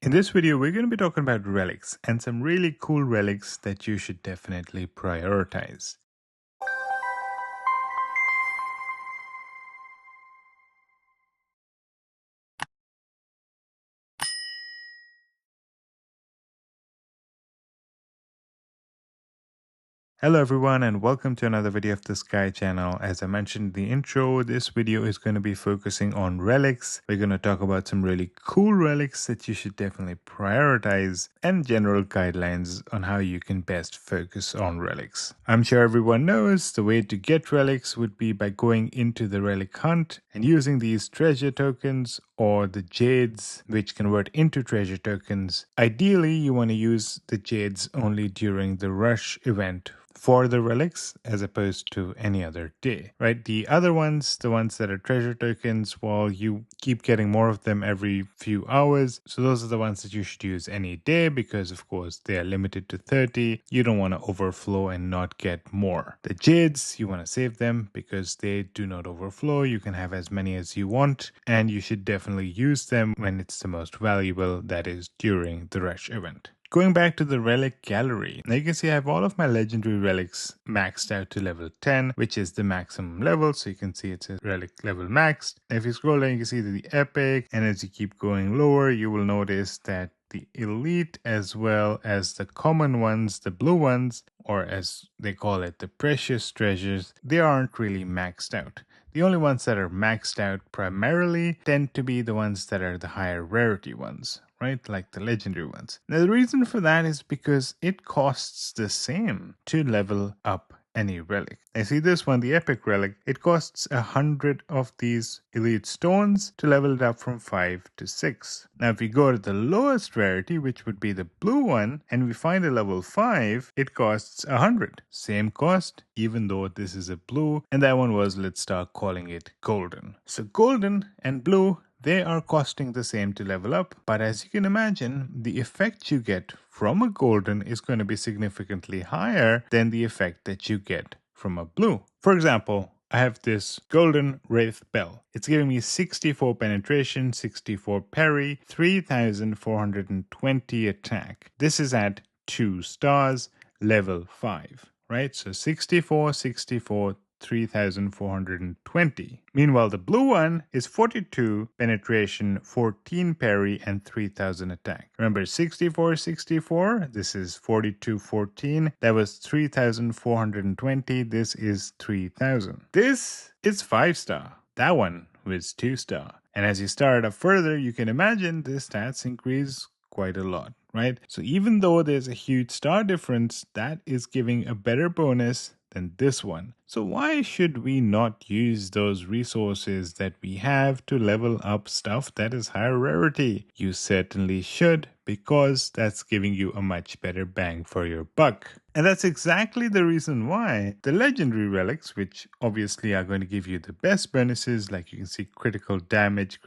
In this video, we're going to be talking about relics and some really cool relics that you should definitely prioritize. Hello everyone and welcome to another video of the Sky channel. As I mentioned in the intro, this video is going to be focusing on relics. We're going to talk about some really cool relics that you should definitely prioritize and general guidelines on how you can best focus on relics. I'm sure everyone knows the way to get relics would be by going into the relic hunt and using these treasure tokens or the jades, which convert into treasure tokens. Ideally, you want to use the jades only during the rush event for the relics as opposed to any other day, right? The other ones, the ones that are treasure tokens, well, you keep getting more of them every few hours. So those are the ones that you should use any day because, of course, they are limited to 30. You don't want to overflow and not get more. The jades, you want to save them because they do not overflow. You can have as many as you want, and you should definitely use them when it's the most valuable, that is during the rush event. Going back to the relic gallery, now you can see I have all of my legendary relics maxed out to level 10, which is the maximum level. So you can see it's a relic level maxed. If you scroll down, you can see the epic, and as you keep going lower, you will notice that the elite as well as the common ones, the blue ones, or as they call it, the precious treasures, they aren't really maxed out. The only ones that are maxed out primarily tend to be the ones that are the higher rarity ones, right? Like the legendary ones. Now, the reason for that is because it costs the same to level up any relic. I see this one, the epic relic, it costs 100 of these elite stones to level it up from 5 to 6. Now, if we go to the lowest rarity, which would be the blue one, and we find a level 5, it costs 100. Same cost, even though this is a blue, and that one was, let's start calling it golden. So golden and blue, they are costing the same to level up, but as you can imagine, the effect you get from a golden is going to be significantly higher than the effect that you get from a blue. For example, I have this golden wraith bell. It's giving me 64 penetration, 64 parry, 3420 attack. This is at 2 stars, level 5, right? So 64, 64, 3420. Meanwhile, the blue one is 42 penetration, 14 parry, and 3000 attack. Remember, 64, 64, this is 42, 14. That was 3420. This is 3000. This is 5-star. That one was 2-star. And as you start up further, you can imagine the stats increase quite a lot, right? So even though there's a huge star difference, that is giving a better bonus than this one. So why should we not use those resources that we have to level up stuff that is higher rarity? You certainly should, because that's giving you a much better bang for your buck. And that's exactly the reason why the legendary relics, which obviously are going to give you the best bonuses, like you can see critical damage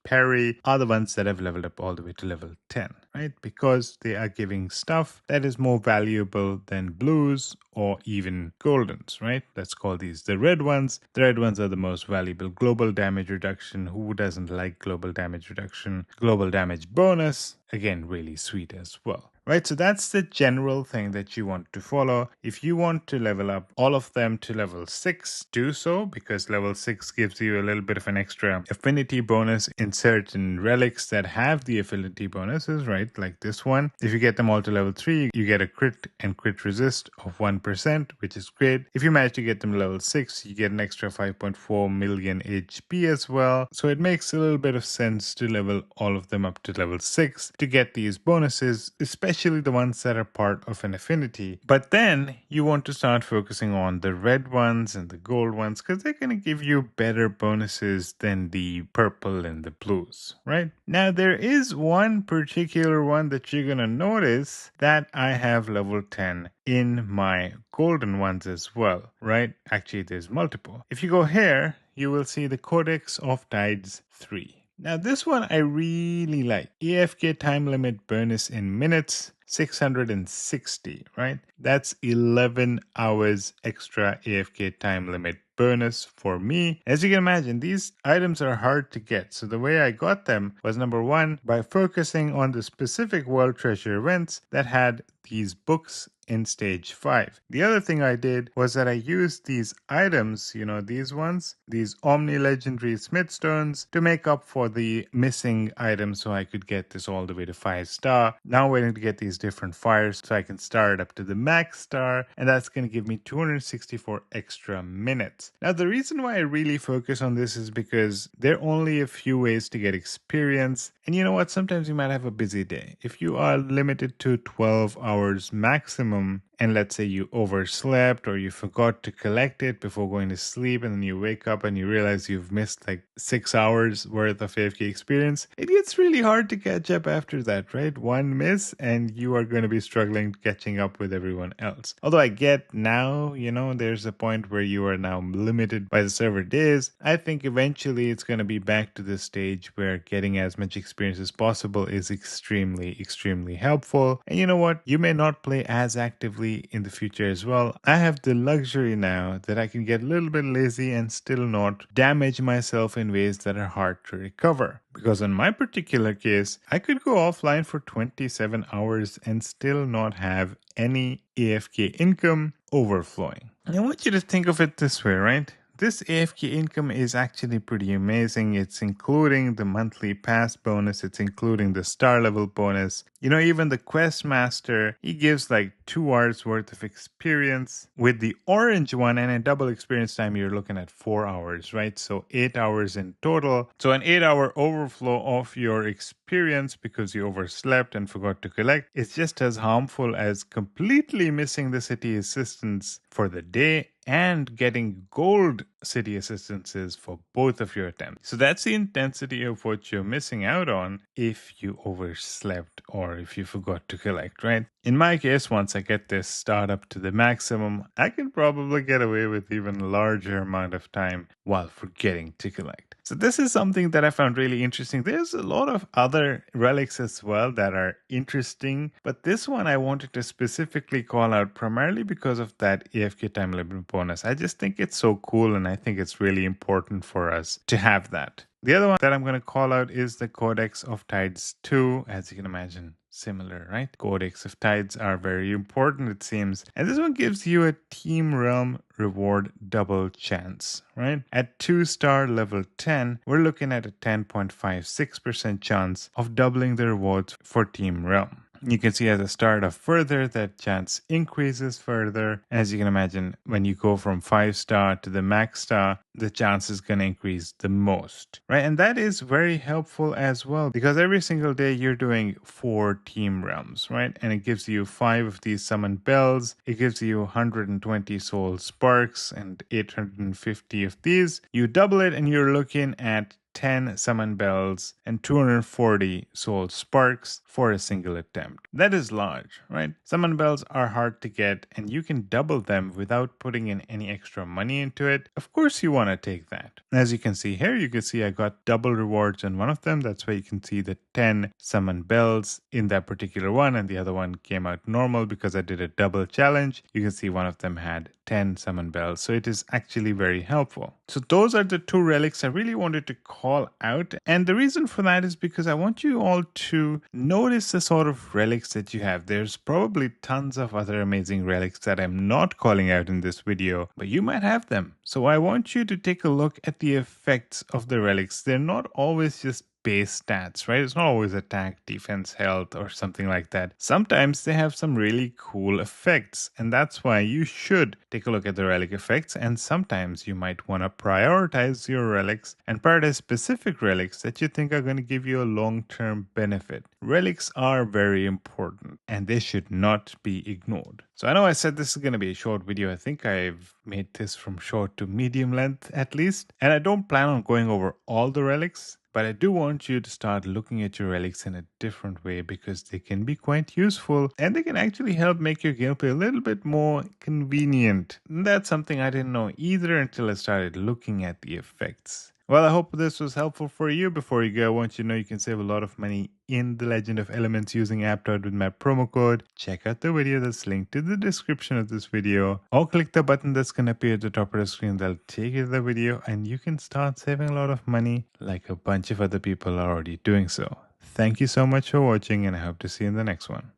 parry, are the ones that have leveled up all the way to level 10, right? Because they are giving stuff that is more valuable than blues or even goldens, right? Let's call these the red ones. The red ones are the most valuable. Global damage reduction. Who doesn't like global damage reduction? Global damage bonus. Again, really sweet as well. Right, so that's the general thing that you want to follow. If you want to level up all of them to level 6, do so, because level 6 gives you a little bit of an extra affinity bonus in certain relics that have the affinity bonuses, right? Like this one. If you get them all to level 3, you get a crit and crit resist of 1%, which is great. If you manage to get them to level 6, you get an extra 5.4 million HP as well. So it makes a little bit of sense to level all of them up to level 6 to get these bonuses, especially the ones that are part of an affinity. But then you want to start focusing on the red ones and the gold ones because they're going to give you better bonuses than the purple and the blues, right? Now, there is one particular one that you're going to notice that I have level 10 in my golden ones as well, right? Actually, there's multiple. If you go here, you will see the Codex of Tides 3. Now this one I really like. AFK time limit bonus in minutes, 660, right? That's 11 hours extra AFK time limit bonus for me. As you can imagine, these items are hard to get. So the way I got them was number one, by focusing on the specific World Treasure events that had these books in stage 5. The other thing I did was that I used these items, these ones, these Omni Legendary Smithstones, to make up for the missing items so I could get this all the way to 5 star. Now I'm waiting to get these different fires so I can start up to the max star, and that's going to give me 264 extra minutes. Now the reason why I really focus on this is because there are only a few ways to get experience, and you know what, sometimes you might have a busy day. If you are limited to 12 hours maximum, and let's say you overslept or you forgot to collect it before going to sleep, and then you wake up and you realize you've missed like 6 hours worth of AFK experience, it gets really hard to catch up after that, right? One miss and you are going to be struggling catching up with everyone else. Although I get now, there's a point where you are now limited by the server days. I think eventually it's going to be back to the stage where getting as much experience as possible is extremely, extremely helpful. And you know what? You may not play as actively in the future as well. I have the luxury now that I can get a little bit lazy and still not damage myself in ways that are hard to recover. Because in my particular case, I could go offline for 27 hours and still not have any AFK income overflowing. And I want you to think of it this way, right? This AFK income is actually pretty amazing. It's including the monthly pass bonus. It's including the star level bonus. Even the quest master, he gives like 2 hours worth of experience. With the orange one and a double experience time, you're looking at 4 hours, right? So 8 hours in total. So an 8-hour overflow of your experience because you overslept and forgot to collect is just as harmful as completely missing the city assistance for the day and getting gold city assistances for both of your attempts. So that's the intensity of what you're missing out on if you overslept or if you forgot to collect, right? In my case, once I get this start up to the maximum, I can probably get away with even a larger amount of time while forgetting to collect. So this is something that I found really interesting. There's a lot of other relics as well that are interesting, but this one I wanted to specifically call out primarily because of that AFK time limit bonus. I just think it's so cool, and I think it's really important for us to have that. The other one that I'm going to call out is the Codex of Tides 2, as you can imagine. Similar, right? Codex of Tides are very important, it seems. And this one gives you a Team Realm reward double chance, right? At 2-star level 10, we're looking at a 10.56% chance of doubling the rewards for Team Realm. You can see as I start up further, that chance increases further. As you can imagine, when you go from 5-star to the max star, the chance is going to increase the most, right? And that is very helpful as well because every single day you're doing 4 team realms, right? And it gives you 5 of these summon bells. It gives you 120 soul sparks and 850 of these. You double it and you're looking at 10 summon bells and 240 soul sparks for a single attempt. That is large, right? Summon bells are hard to get and you can double them without putting in any extra money into it. Of course you want to take that. As you can see here, you can see I got double rewards on one of them. That's why you can see the 10 summon bells in that particular one, and the other one came out normal because I did a double challenge. You can see one of them had 10 summon bells, so it is actually very helpful. So those are the 2 relics I really wanted to call out, and the reason for that is because I want you all to notice the sort of relics that you have. There's probably tons of other amazing relics that I'm not calling out in this video, but you might have them. So I want you to take a look at the effects of the relics. They're not always just base stats, right? It's not always attack, defense, health, or something like that. Sometimes they have some really cool effects, and that's why you should take a look at the relic effects. And sometimes you might want to prioritize your relics and prioritize specific relics that you think are going to give you a long-term benefit. Relics are very important, and they should not be ignored. So I know I said this is going to be a short video. I think I've made this from short to medium length at least, and I don't plan on going over all the relics. But I do want you to start looking at your relics in a different way because they can be quite useful and they can actually help make your gameplay a little bit more convenient. And that's something I didn't know either until I started looking at the effects. Well, I hope this was helpful for you. Before you go, I want you to know you can save a lot of money in the Legend of Elements using Aptoide with my promo code. Check out the video that's linked to the description of this video, or click the button that's going to appear at the top of the screen. That'll take you to the video and you can start saving a lot of money like a bunch of other people are already doing so. Thank you so much for watching and I hope to see you in the next one.